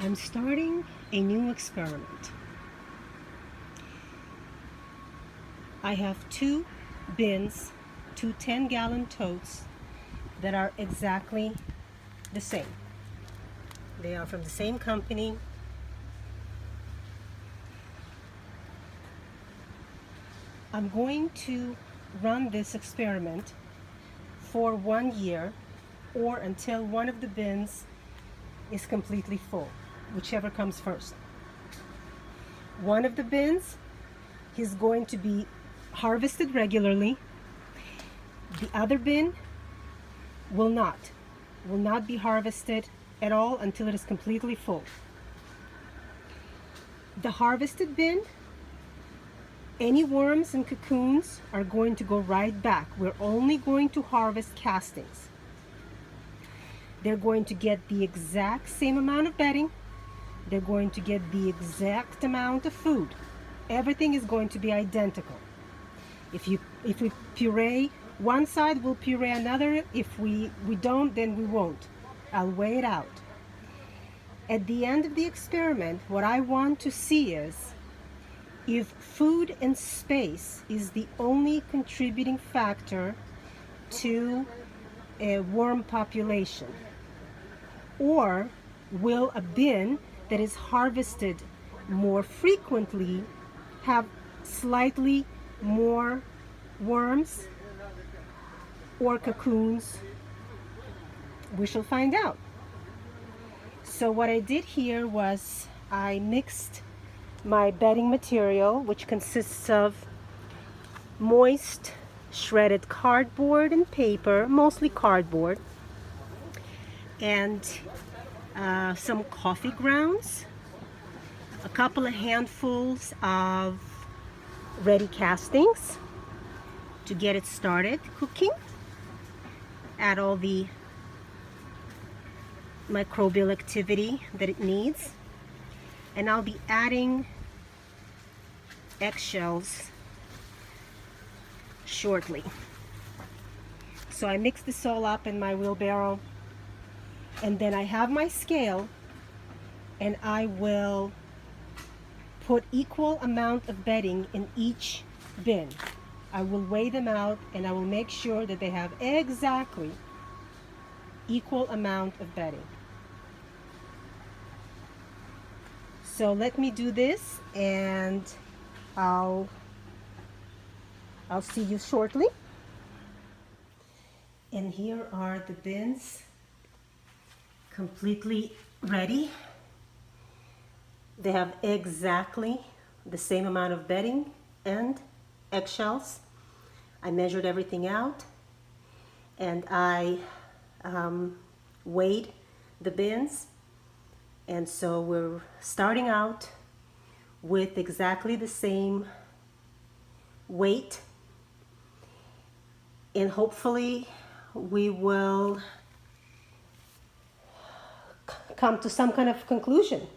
I'm starting a new experiment. I have two bins, two 10-gallon totes that are exactly the same. They are from the same company. I'm going to run this experiment for 1 year or until one of the bins is completely full, whichever comes first. One of the bins is going to be harvested regularly. The other bin will not be harvested at all until it is completely full. The harvested bin, any worms and cocoons are going to go right back. We're only going to harvest castings. They're going to get the exact same amount of bedding. They're going to get the exact amount of food. Everything is going to be identical. If we puree one side, we'll puree another. If we don't, then we won't. I'll weigh it out. At the end of the experiment, what I want to see is if food and space is the only contributing factor to a worm population, or will a bin that is harvested more frequently have slightly more worms or cocoons? We shall find out. So what I did here was I mixed my bedding material, which consists of moist shredded cardboard and paper, mostly cardboard, and some coffee grounds, a couple of handfuls of ready castings to get it started cooking, add all the microbial activity that it needs, and I'll be adding eggshells shortly. So I mix this all up in my wheelbarrow, and then I have my scale, and I will put equal amount of bedding in each bin. I will weigh them out, and I will make sure that they have exactly equal amount of bedding. So let me do this, and I'll see you shortly. And here are the bins completely ready. They have exactly the same amount of bedding and eggshells. I measured everything out, and I weighed the bins. And so we're starting out with exactly the same weight, and hopefully we will come to some kind of conclusion.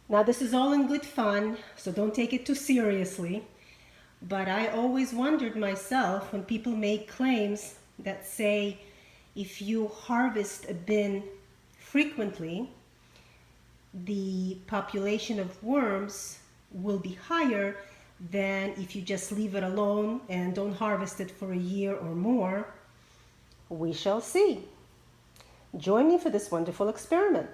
Now, this is all in good fun, so don't take it too seriously, but I always wondered myself when people make claims that say if you harvest a bin frequently, the population of worms will be higher than if you just leave it alone and don't harvest it for a year or more. We shall see. Join me for this wonderful experiment.